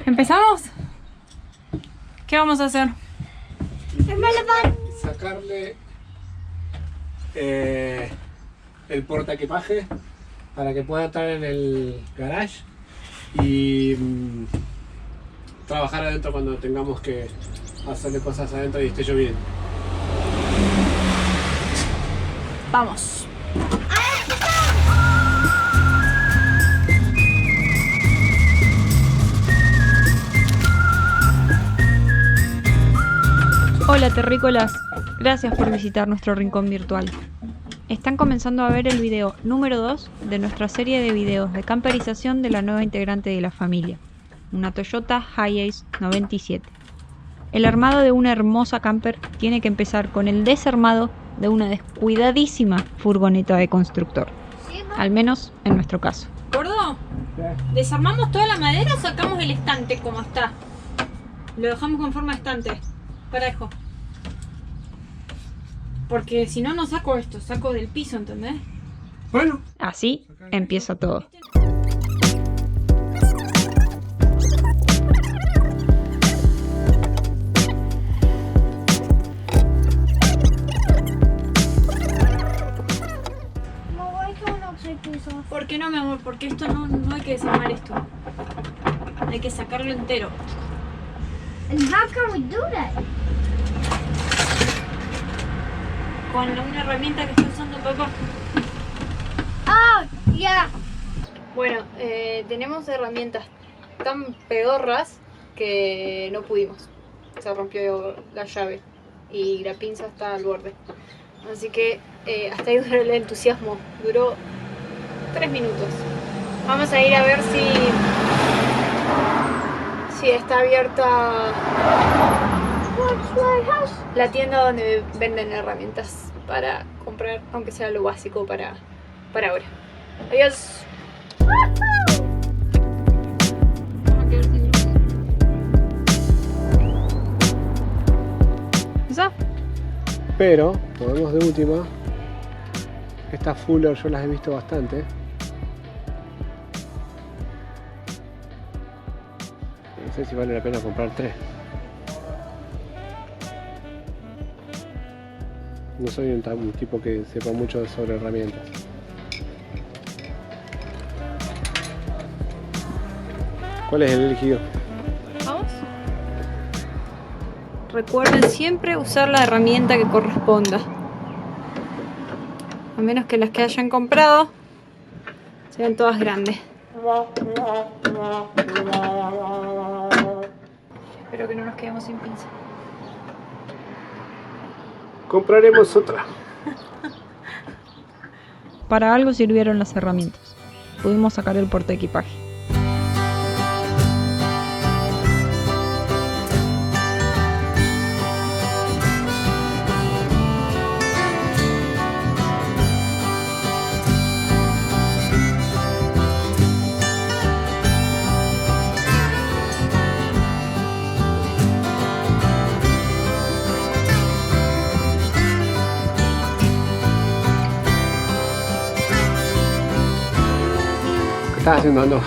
¿Empezamos? ¿Qué vamos a hacer? Sacarle el portaequipaje para que pueda estar en el garage y trabajar adentro cuando tengamos que hacerle cosas adentro y esté lloviendo. Vamos. Hola terrícolas, gracias por visitar nuestro rincón virtual. Están comenzando a ver el video número 2 de nuestra serie de videos de camperización de la nueva integrante de la familia, una Toyota Hiace 97. El armado de una hermosa camper tiene que empezar con el desarmado de una descuidadísima furgoneta de constructor, al menos en nuestro caso. ¿Gordo? ¿Desarmamos toda la madera o sacamos el estante como está? Lo dejamos con forma de estante. Parejo. Porque si no, no saco esto, saco del piso, ¿entendés? Bueno. Así empieza todo. ¿Por qué no, mi amor? Porque esto no hay que desarmar esto. Hay que sacarlo entero. And how can we do that? Con una herramienta que está usando papá. Oh, yeah. Bueno, tenemos herramientas tan pedorras que no pudimos. Se rompió la llave y la pinza está al borde. Así que hasta ahí duró el entusiasmo. Duró 3 minutos. Vamos a ir a ver si está abierta la tienda donde venden herramientas para comprar, aunque sea lo básico para ahora. Adiós. ¿Eso? Pero podemos de última. Estas Fuller yo las he visto bastante. No sé si vale la pena comprar 3. No soy un tipo que sepa mucho sobre herramientas. ¿Cuál es el elegido? Vamos. Recuerden siempre usar la herramienta que corresponda. A menos que las que hayan comprado sean todas grandes. Espero que no nos quedemos sin pinza. Compraremos otra. Para algo sirvieron las herramientas. Pudimos sacar el portaequipaje. ¿Qué estás haciendo, Ando?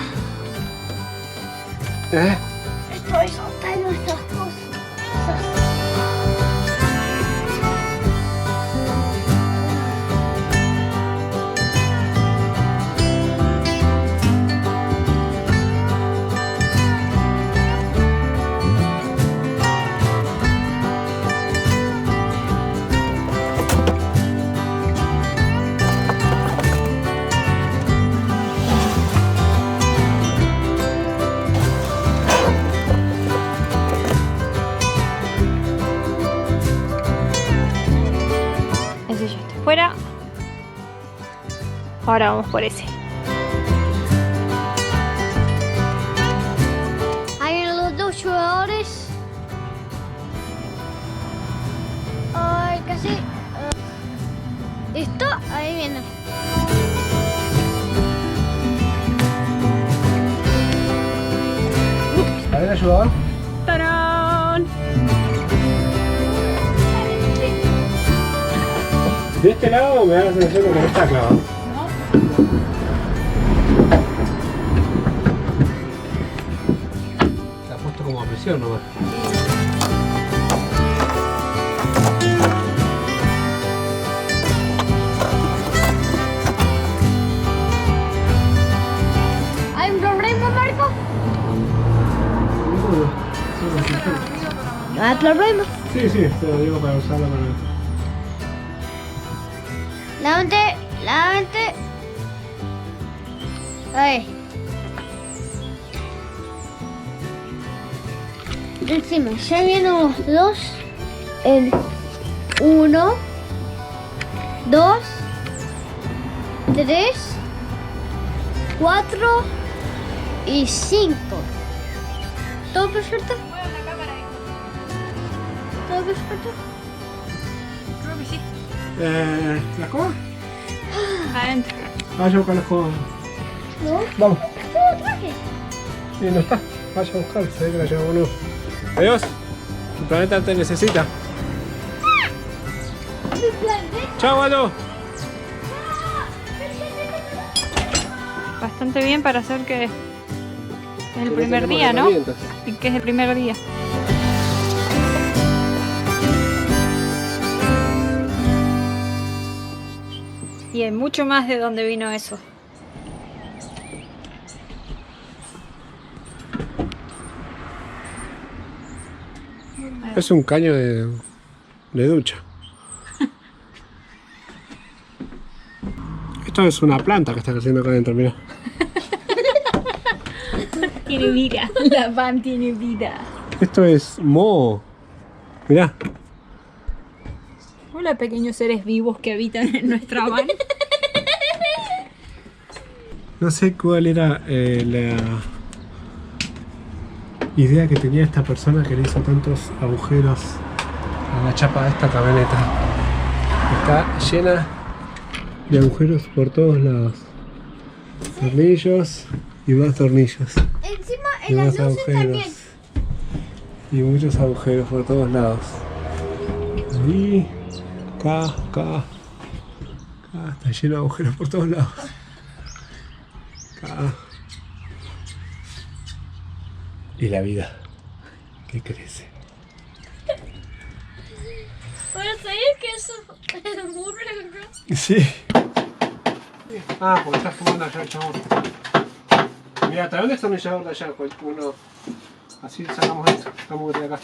Estoy soltando estas cosas. Ese ya está fuera. Ahora vamos por ese. Hay los dos jugadores. Ay, casi. ¿Listo? Ahí vienen. ¿A ver, ayudador? ¡Tarán! De este lado me da la sensación de que no está clavado. como a presión nomás. ¿Hay un problema, Marco? No hay problema. Sí, te lo digo para usarla para... Lávate. Ahí. Encima, ya vienen los dos. El 1, 2, 3, 4 y 5. ¿Todo perfecto? ¿Todo perfecto? Creo que sí. ¿La escoba? Adentro. Vaya a buscar la escoba. ¿No? Vamos. ¿Qué lo traje? Y no está. Vaya a buscar, se ve que la llevamos uno. Adiós. El planeta te necesita. Mi planeta. Chao, Aldo. Bastante bien para hacer que es el primer día, ¿no? Y que es el primer día. Y hay mucho más de dónde vino eso. Es un caño de ducha. Esto es una planta que está creciendo acá adentro, mira. Tiene vida. La van tiene vida. Esto es moho. Mirá. Hola, pequeños seres vivos que habitan en nuestra van. No sé cuál era la idea que tenía esta persona que le hizo tantos agujeros a la chapa de esta camioneta. Está llena de agujeros por todos lados. Tornillos y más tornillos. Encima Y en las más luces también. agujeros. Y muchos agujeros por todos lados. Ahí, acá. Acá está lleno de agujeros por todos lados. Acá. Y la vida que crece. Pero ¿sabías que eso es muy raro? Sí. Ah, porque estás fumando allá, chabón. Mira, trae un destornillador de allá, uno. Así sacamos esto. Estamos de acá.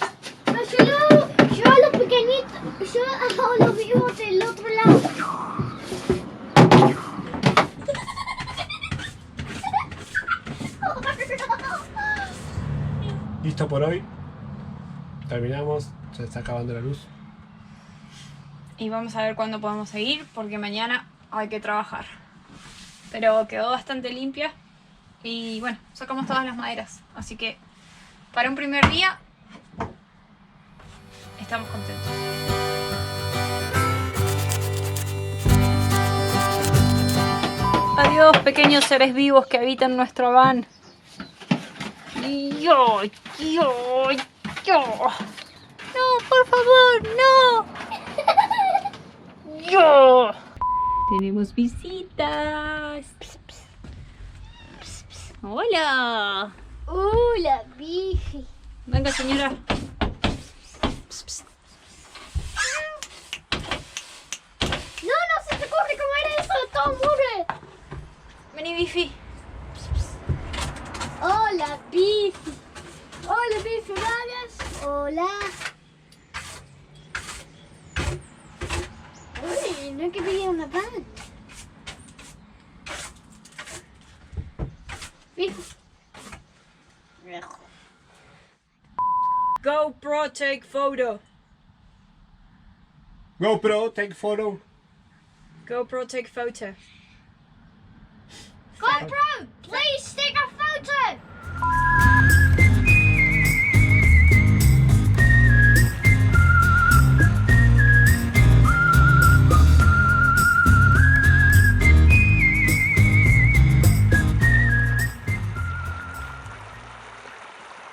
Yo a los pequeñitos, yo a los vivos del otro lado. Listo por hoy. Terminamos. Se está acabando la luz. Y vamos a ver cuándo podemos seguir, porque mañana hay que trabajar. Pero quedó bastante limpia. Y bueno, sacamos todas las maderas. Así que para un primer día estamos contentos. Adiós, pequeños seres vivos que habitan nuestra van. Yo. No, por favor, no. Yo. Tenemos visitas. Hola. La bici. Venga, señora. No se te ocurre comer eso, todo mugre. Vení, Bifi. Hola, bici. Hola, bici, ¿vayas? Hola. Uy, no quería una pan. Bici. GoPro, take photo. GoPro, take photo. GoPro, take photo. GoPro, please take a photo.